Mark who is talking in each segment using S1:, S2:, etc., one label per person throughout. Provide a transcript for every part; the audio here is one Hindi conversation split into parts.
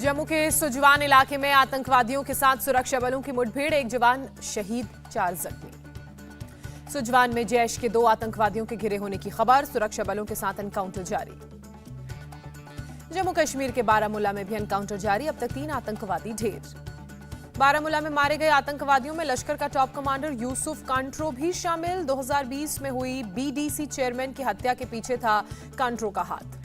S1: जम्मू के सुजवान इलाके में आतंकवादियों के साथ सुरक्षा बलों की मुठभेड़, एक जवान शहीद, 4 जख्मी। सुजवान में जैश के 2 आतंकवादियों के घिरे होने की खबर, सुरक्षा बलों के साथ एनकाउंटर जारी। जम्मू कश्मीर के बारामूला में भी एनकाउंटर जारी, अब तक 3 आतंकवादी ढेर। बारामूला में मारे गए आतंकवादियों में लश्कर का टॉप कमांडर यूसुफ कांट्रो भी शामिल। 2020 में हुई बीडीसी चेयरमैन की हत्या के पीछे था कांट्रो का हाथ।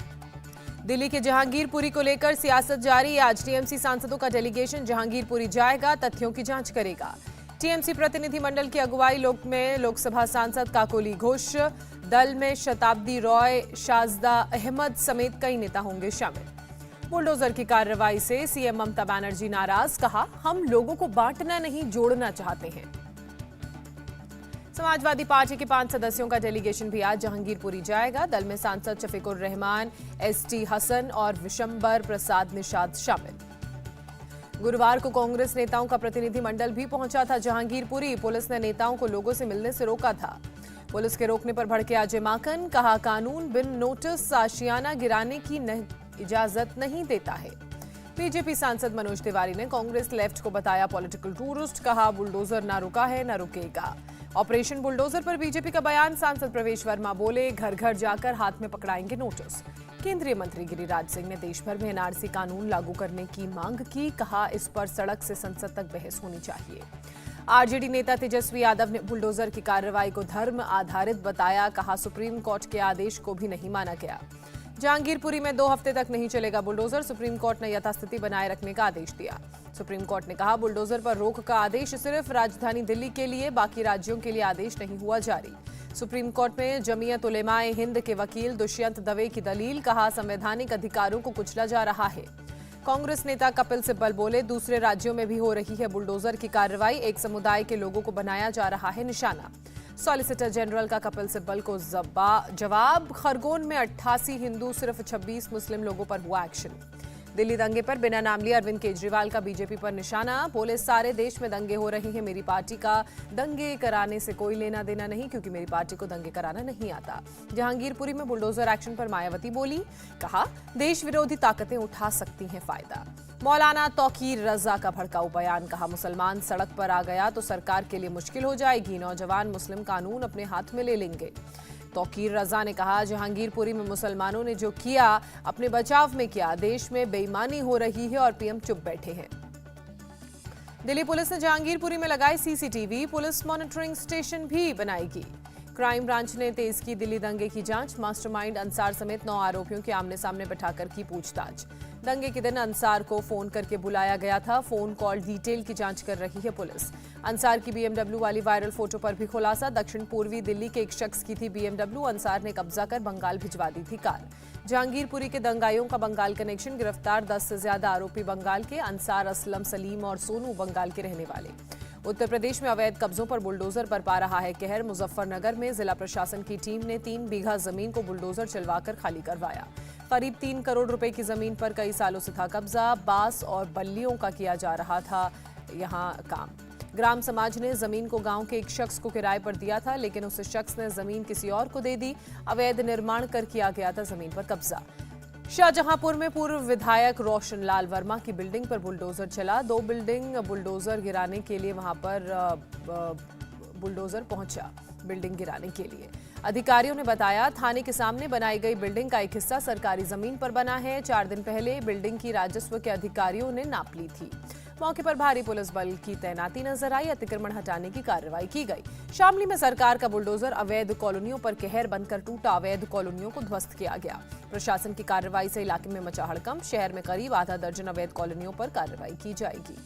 S1: दिल्ली के जहांगीरपुरी को लेकर सियासत जारी, आज टीएमसी सांसदों का डेलीगेशन जहांगीरपुरी जाएगा, तथ्यों की जांच करेगा। टीएमसी प्रतिनिधिमंडल की अगुवाई में लोकसभा सांसद काकोली घोष, दल में शताब्दी रॉय, शाजदा अहमद समेत कई नेता होंगे शामिल। बुलडोजर की कार्रवाई से सीएम ममता बनर्जी नाराज, कहा हम लोगों को बांटना नहीं जोड़ना चाहते हैं। समाजवादी पार्टी के 5 सदस्यों का डेलीगेशन भी आज जहांगीरपुरी जाएगा। दल में सांसद शफीकुर रहमान, एसटी हसन और विशंबर प्रसाद निषाद शामिल। गुरुवार को कांग्रेस नेताओं का प्रतिनिधिमंडल भी पहुंचा था जहांगीरपुरी। पुलिस ने नेताओं को लोगों से मिलने से रोका था। पुलिस के रोकने पर भड़के अजय माकन, कहा कानून बिन नोटिस आशियाना गिराने की इजाजत नहीं देता है। बीजेपी सांसद मनोज तिवारी ने कांग्रेस लेफ्ट को बताया पॉलिटिकल टूरिस्ट, कहा बुलडोजर ना रुका है ना रुकेगा। ऑपरेशन बुलडोजर पर बीजेपी का बयान, सांसद प्रवेश वर्मा बोले घर घर जाकर हाथ में पकड़ाएंगे नोटिस। केंद्रीय मंत्री गिरिराज सिंह ने देश भर में एनआरसी कानून लागू करने की मांग की, कहा इस पर सड़क से संसद तक बहस होनी चाहिए। आरजेडी नेता तेजस्वी यादव ने बुलडोजर की कार्रवाई को धर्म आधारित बताया, कहा सुप्रीम कोर्ट के आदेश को भी नहीं माना गया। जहांगीरपुरी में 2 हफ्ते तक नहीं चलेगा बुलडोजर, सुप्रीम कोर्ट ने यथास्थिति बनाए रखने का आदेश दिया। सुप्रीम कोर्ट ने कहा बुलडोजर पर रोक का आदेश सिर्फ राजधानी दिल्ली के लिए, बाकी राज्यों के लिए आदेश नहीं हुआ जारी। सुप्रीम कोर्ट में जमीयत उलेमाए हिंद के वकील दुष्यंत दवे की दलील, कहा संवैधानिक अधिकारों को कुचला जा रहा है। कांग्रेस नेता कपिल सिब्बल बोले दूसरे राज्यों में भी हो रही है बुलडोजर की कार्रवाई, एक समुदाय के लोगों को बनाया जा रहा है निशाना। सॉलिसिटर जनरल का कपिल सिब्बल को जवाब, खरगोन में 88 हिंदू, सिर्फ 26 मुस्लिम लोगों पर हुआ एक्शन। दिल्ली दंगे पर बिना नाम लिए अरविंद केजरीवाल का बीजेपी पर निशाना, बोले सारे देश में दंगे हो रहे हैं, मेरी पार्टी का दंगे कराने से कोई लेना देना नहीं, क्योंकि मेरी पार्टी को दंगे कराना नहीं आता। जहांगीरपुरी में बुलडोजर एक्शन पर मायावती बोली, कहा देश विरोधी ताकतें उठा सकती हैं फायदा। मौलाना तौकीर रजा का भड़काऊ बयान, कहा मुसलमान सड़क पर आ गया तो सरकार के लिए मुश्किल हो जाएगी, नौजवान मुस्लिम कानून अपने हाथ में ले लेंगे। तौकीर रजा ने कहा जहांगीरपुरी में मुसलमानों ने जो किया अपने बचाव में किया, देश में बेईमानी हो रही है और पीएम चुप बैठे हैं। दिल्ली पुलिस ने जहांगीरपुरी में लगाए सीसीटीवी, पुलिस मॉनिटरिंग स्टेशन भी बनाएगी। क्राइम ब्रांच ने तेज की दिल्ली दंगे की जांच, मास्टरमाइंड अंसार समेत 9 आरोपियों के आमने सामने बैठाकर की पूछताछ। दंगे के दिन अंसार को फोन करके बुलाया गया था, फोन कॉल डिटेल की जांच कर रही है पुलिस। अंसार की बीएमडब्ल्यू वाली वायरल फोटो पर भी खुलासा, दक्षिण पूर्वी दिल्ली के एक शख्स की थी बीएमडब्ल्यू, अंसार ने कब्जा कर बंगाल भिजवा दी थी कार। जहांगीरपुरी के दंगाइयों का बंगाल कनेक्शन, गिरफ्तार 10 से ज्यादा आरोपी बंगाल के, अंसार, असलम, सलीम और सोनू बंगाल के रहने वाले। उत्तर प्रदेश में अवैध कब्जों पर बुलडोजर बरपा रहा है कहर, मुजफ्फरनगर में जिला प्रशासन की टीम ने 3 बीघा जमीन को बुलडोजर चलवाकर खाली करवाया। करीब 3 करोड़ रुपए की जमीन पर कई सालों से था कब्जा, बांस और बल्लियों का किया जा रहा था यहां काम। ग्राम समाज ने जमीन को गांव के एक शख्स को किराए पर दिया था, लेकिन उस शख्स ने जमीन किसी और को दे दी। अवैध निर्माण कर किया गया था जमीन पर कब्जा। शाहजहांपुर में पूर्व विधायक रोशन लाल वर्मा की बिल्डिंग पर बुलडोजर चला, 2 बिल्डिंग बुलडोजर गिराने के लिए वहां पर बुलडोजर पहुंचा बिल्डिंग गिराने के लिए। अधिकारियों ने बताया थाने के सामने बनाई गई बिल्डिंग का एक हिस्सा सरकारी जमीन पर बना है। 4 दिन पहले बिल्डिंग की राजस्व के अधिकारियों ने नाप ली थी। मौके पर भारी पुलिस बल की तैनाती नजर आई, अतिक्रमण हटाने की कार्रवाई की गई। शामली में सरकार का बुलडोजर अवैध कॉलोनियों पर कहर बनकर टूटा, अवैध कॉलोनियों को ध्वस्त किया गया। प्रशासन की कार्रवाई से इलाके में मचा हड़कंप, शहर में करीब आधा दर्जन अवैध कॉलोनियों पर कार्रवाई की जाएगी।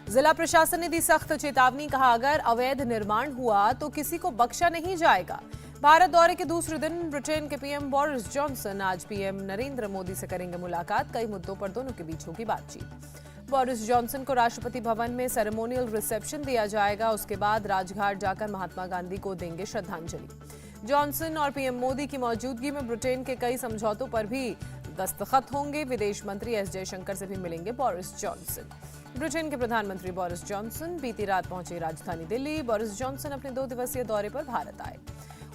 S1: जिला प्रशासन ने दी सख्त चेतावनी, कहा अगर अवैध निर्माण हुआ तो किसी को बख्शा नहीं जाएगा। भारत दौरे के दूसरे दिन ब्रिटेन के पीएम बोरिस जॉनसन आज पीएम नरेंद्र मोदी से करेंगे मुलाकात, कई मुद्दों पर दोनों के बीच होगी बातचीत। बोरिस जॉनसन को राष्ट्रपति भवन में सेरेमोनियल रिसेप्शन दिया जाएगा, उसके बाद राजघाट जाकर महात्मा गांधी को देंगे श्रद्धांजलि। जॉनसन और पीएम मोदी की मौजूदगी में ब्रिटेन के कई समझौतों पर भी दस्तखत होंगे। विदेश मंत्री एस जयशंकर से भी मिलेंगे बोरिस जॉनसन। ब्रिटेन के प्रधानमंत्री बोरिस जॉनसन बीती रात पहुंचे राजधानी दिल्ली। बोरिस जॉनसन अपने 2 दिवसीय दौरे पर भारत आए।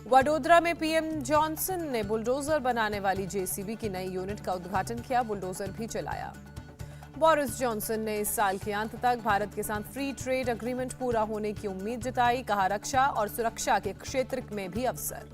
S1: वडोदरा में पीएम जॉनसन ने बुलडोजर बनाने वाली जेसीबी की नई यूनिट का उद्घाटन किया, बुलडोजर भी चलाया। बोरिस जॉनसन ने इस साल के अंत तक भारत के साथ फ्री ट्रेड एग्रीमेंट पूरा होने की उम्मीद जताई। कहा, रक्षा और सुरक्षा के क्षेत्र में भी अवसर।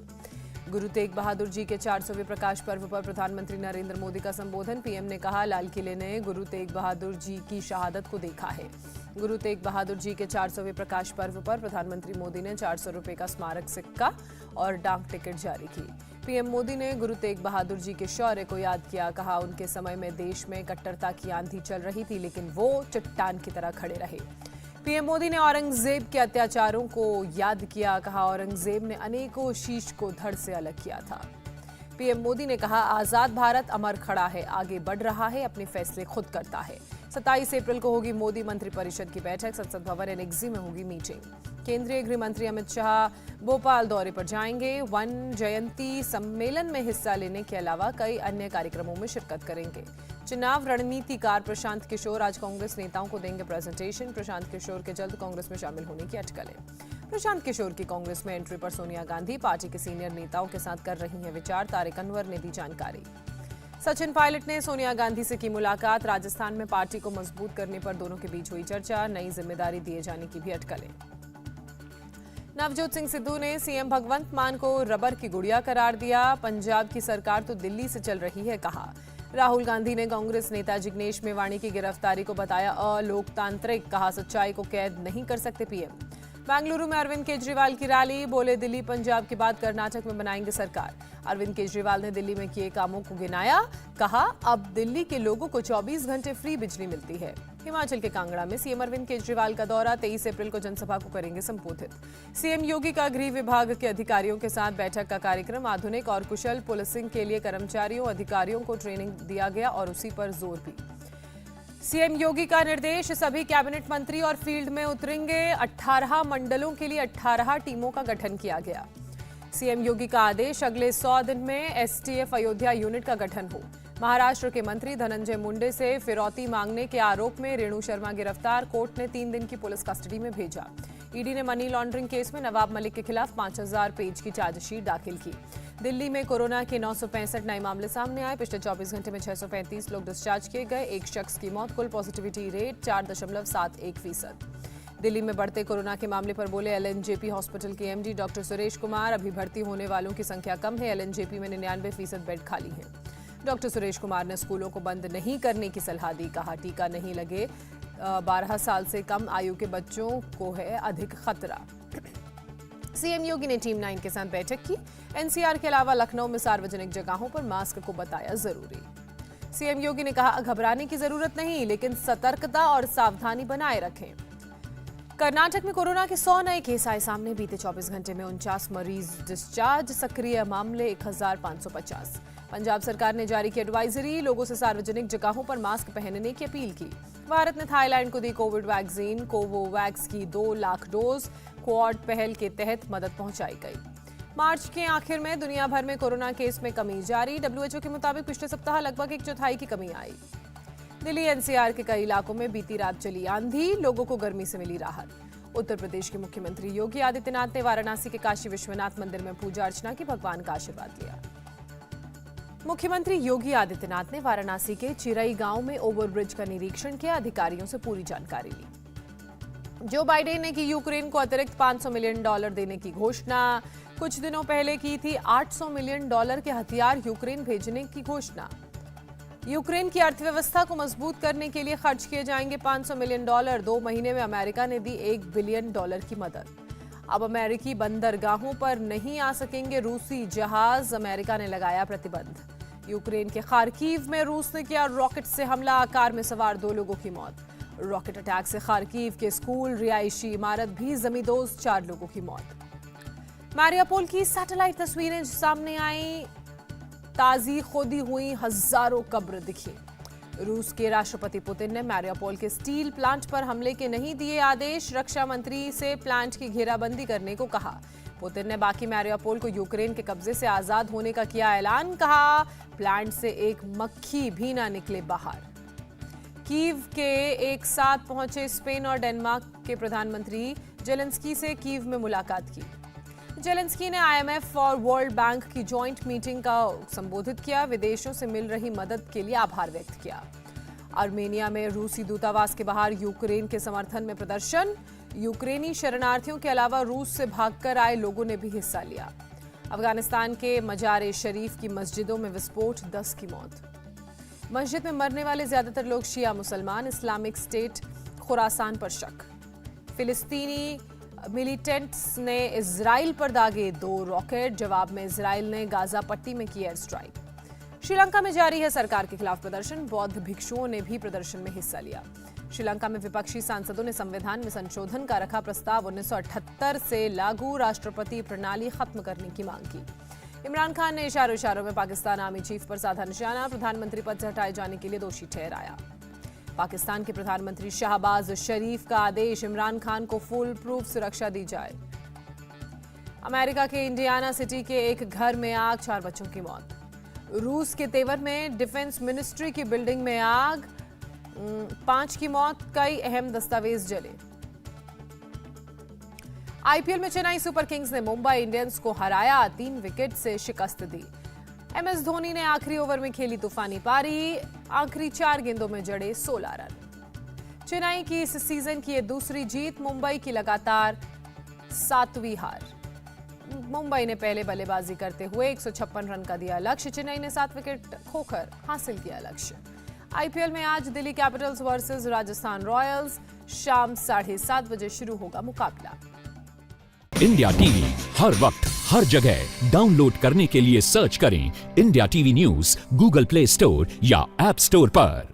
S1: गुरु तेग बहादुर जी के 400वें प्रकाश पर्व पर प्रधानमंत्री नरेंद्र मोदी का संबोधन। पीएम ने कहा, लाल किले ने गुरु तेग बहादुर जी की शहादत को देखा है। गुरु तेग बहादुर जी के 400वें प्रकाश पर्व पर प्रधानमंत्री मोदी ने 400 रुपए का स्मारक सिक्का और डाक टिकट जारी की। पीएम मोदी ने गुरु तेग बहादुर जी के शौर्य को याद किया। कहा, उनके समय में देश में कट्टरता की आंधी चल रही थी, लेकिन वो चट्टान की तरह खड़े रहे। पीएम मोदी ने औरंगजेब के अत्याचारों को याद किया। कहा, औरंगजेब ने अनेकों शीश को धड़ से अलग किया था। पीएम मोदी ने कहा, आजाद भारत अमर खड़ा है, आगे बढ़ रहा है, अपने फैसले खुद करता है। 27 अप्रैल को होगी मोदी मंत्रिपरिषद की बैठक। संसद भवन एनेक्सी में होगी मीटिंग। केंद्रीय गृह मंत्री अमित शाह भोपाल दौरे पर जाएंगे। वन जयंती सम्मेलन में हिस्सा लेने के अलावा कई अन्य कार्यक्रमों में शिरकत करेंगे। चुनाव रणनीतिकार प्रशांत किशोर आज कांग्रेस नेताओं को देंगे प्रेजेंटेशन। प्रशांत किशोर के जल्द कांग्रेस में शामिल होने की अटकलें। प्रशांत किशोर की कांग्रेस में एंट्री पर सोनिया गांधी पार्टी के सीनियर नेताओं के साथ कर रही हैं विचार। तारिक अनवर ने दी जानकारी। सचिन पायलट ने सोनिया गांधी से की मुलाकात। राजस्थान में पार्टी को मजबूत करने पर दोनों के बीच हुई चर्चा। नई जिम्मेदारी दिए जाने की भी अटकलें। नवजोत सिंह सिद्धू ने सीएम भगवंत मान को रबर की गुड़िया करार दिया। पंजाब की सरकार तो दिल्ली से चल रही है, कहा। राहुल गांधी ने कांग्रेस नेता जिग्नेश मेवाणी की गिरफ्तारी को बताया अलोकतांत्रिक। कहा, सच्चाई को कैद नहीं कर सकते पीएम। बेंगलुरु में अरविंद केजरीवाल की रैली। बोले, दिल्ली पंजाब के बाद कर्नाटक में बनाएंगे सरकार। अरविंद केजरीवाल ने दिल्ली में किए कामों को गिनाया। कहा, अब दिल्ली के लोगों को 24 घंटे फ्री बिजली मिलती है। हिमाचल के कांगड़ा में सीएम अरविंद केजरीवाल का दौरा। 23 अप्रैल को जनसभा को करेंगे संबोधित। सीएम योगी का गृह विभाग के अधिकारियों के साथ बैठक का कार्यक्रम। आधुनिक और कुशल पुलिसिंग के लिए कर्मचारियों अधिकारियों को ट्रेनिंग दिया गया और उसी पर जोर भी। सीएम योगी का निर्देश, सभी कैबिनेट मंत्री और फील्ड में उतरेंगे। 18 मंडलों के लिए 18 टीमों का गठन किया गया। सीएम योगी का आदेश, अगले 100 दिन में एसटीएफ अयोध्या यूनिट का गठन हो। महाराष्ट्र के मंत्री धनंजय मुंडे से फिरौती मांगने के आरोप में रेणु शर्मा गिरफ्तार। कोर्ट ने 3 दिन की पुलिस कस्टडी में भेजा। ईडी ने मनी लॉन्ड्रिंग केस में नवाब मलिक के खिलाफ 5000 पेज की चार्जशीट दाखिल की। दिल्ली में कोरोना के 965 नए मामले सामने आए। पिछले 24 घंटे में 635 लोग डिस्चार्ज किए गए। एक शख्स की मौत। कुल पॉजिटिविटी रेट 4.71%। दिल्ली में बढ़ते कोरोना के मामले पर बोले एलएनजेपी हॉस्पिटल के एमडी डॉक्टर सुरेश कुमार। अभी भर्ती होने वालों की संख्या कम है। एलएनजेपी में 99% बेड खाली हैं। डॉक्टर सुरेश कुमार ने स्कूलों को बंद नहीं करने की सलाह दी। कहा, टीका नहीं लगे 12 साल से कम आयु के बच्चों को है अधिक खतरा। सीएम योगी ने टीम 9 के साथ बैठक की। एनसीआर के अलावा लखनऊ में सार्वजनिक जगहों पर मास्क को बताया जरूरी। सीएम योगी ने कहा, घबराने की जरूरत नहीं, लेकिन सतर्कता और सावधानी बनाए रखें। कर्नाटक में कोरोना के 100 नए केस आए सामने। बीते 24 घंटे में 49 मरीज डिस्चार्ज। सक्रिय मामले 1550। पंजाब सरकार ने जारी की एडवाइजरी। लोगों से सार्वजनिक जगहों पर मास्क पहनने की अपील की। भारत ने थाईलैंड को दी कोविड वैक्सीन। कोवोवैक्स की 2 लाख डोज। क्वाड पहल के तहत मदद पहुंचाई गई। मार्च के आखिर में दुनिया भर में कोरोना केस में कमी जारी। डब्ल्यूएचओ के मुताबिक पिछले सप्ताह लगभग 1/4 की कमी आई। दिल्ली एनसीआर के कई इलाकों में बीती रात चली आंधी। लोगों को गर्मी से मिली राहत। उत्तर प्रदेश के मुख्यमंत्री योगी आदित्यनाथ ने वाराणसी के काशी विश्वनाथ मंदिर में पूजा अर्चना की। भगवान का आशीर्वाद लिया। मुख्यमंत्री योगी आदित्यनाथ ने वाराणसी के चिरई गांव में ओवरब्रिज का निरीक्षण किया। अधिकारियों से पूरी जानकारी ली। जो बाइडेन ने की यूक्रेन को अतिरिक्त $500 मिलियन देने की घोषणा। कुछ दिनों पहले की थी $800 मिलियन के हथियार यूक्रेन भेजने की घोषणा। यूक्रेन की अर्थव्यवस्था को मजबूत करने के लिए खर्च किए जाएंगे $500 मिलियन। 2 महीने में अमेरिका ने दी $1 बिलियन की मदद। अब अमेरिकी बंदरगाहों पर नहीं आ सकेंगे रूसी जहाज। अमेरिका ने लगाया प्रतिबंध। यूक्रेन के खार्कीव में रूस ने किया रॉकेट से हमला। कार में सवार 2 लोगों की मौत। रॉकेट अटैक से खार्कीव के स्कूल, रिहायशी इमारत भी जमींदोज, 4 लोगों की मौत। मारियापोल की सैटेलाइट तस्वीरें सामने आई। ताजी खोदी हुई हजारों कब्र दिखी। रूस के राष्ट्रपति पुतिन ने मारियापोल के स्टील प्लांट पर हमले के नहीं दिए आदेश। रक्षा मंत्री से प्लांट की घेराबंदी करने को कहा। पुतिन ने बाकी मारियापोल को यूक्रेन के कब्जे से आजाद होने का किया ऐलान। कहा, प्लांट से एक मक्खी भी ना निकले बाहर। कीव के एक साथ पहुंचे स्पेन और डेनमार्क के प्रधानमंत्री जेलेंस्की से कीव में मुलाकात की। जेलेंस्की ने आईएमएफ और वर्ल्ड बैंक की जॉइंट मीटिंग का संबोधित किया। विदेशों से मिल रही मदद के लिए आभार व्यक्त किया। आर्मेनिया में रूसी दूतावास के बाहर यूक्रेन के समर्थन में प्रदर्शन। यूक्रेनी शरणार्थियों के अलावा रूस से भागकर आए लोगों ने भी हिस्सा लिया। अफगानिस्तान के मजार शरीफ की मस्जिदों में विस्फोट, 10 की मौत। मस्जिद में मरने वाले ज्यादातर लोग शिया मुसलमान। इस्लामिक स्टेट खुरासान पर शक। फिलिस्तीनी मिलिटेंट्स ने इजराइल पर दागे 2 रॉकेट। जवाब में इजराइल ने गाजा पट्टी में की एयर स्ट्राइक। श्रीलंका में जारी है सरकार के खिलाफ प्रदर्शन। बौद्ध भिक्षुओं ने भी प्रदर्शन में हिस्सा लिया। श्रीलंका में विपक्षी सांसदों ने संविधान में संशोधन का रखा प्रस्ताव। 1978 से लागू राष्ट्रपति प्रणाली खत्म करने की मांग की। इमरान खान ने इशारों में पाकिस्तान आर्मी चीफ पर साधा निशाना। प्रधानमंत्री पद से हटाए जाने के लिए दोषी ठहराया। पाकिस्तान के प्रधानमंत्री शाहबाज शरीफ का आदेश, इमरान खान को फुल प्रूफ सुरक्षा दी जाए। अमेरिका के इंडियाना सिटी के एक घर में आग, 4 बच्चों की मौत। रूस के तेवर में डिफेंस मिनिस्ट्री की बिल्डिंग में आग, 5 की मौत, कई अहम दस्तावेज जले। आईपीएल में चेन्नई सुपर किंग्स ने मुंबई इंडियंस को हराया, 3 विकेट से शिकस्त दी। एमएस धोनी ने आखिरी ओवर में खेली तूफानी पारी, आखिरी 4 गेंदों में जड़े 16 रन। चेन्नई की इस सीजन की ये दूसरी जीत, मुंबई की लगातार 7वीं हार। मुंबई ने पहले बल्लेबाजी करते हुए 156 रन का दिया लक्ष्य। चेन्नई ने 7 विकेट खोकर हासिल किया लक्ष्य। आईपीएल में आज Delhi Capitals versus Rajasthan Royals, शाम 7:30 बजे शुरू होगा मुकाबला।
S2: इंडिया टीवी हर वक्त हर जगह डाउनलोड करने के लिए सर्च करें India TV news Google play store या ऐप स्टोर पर।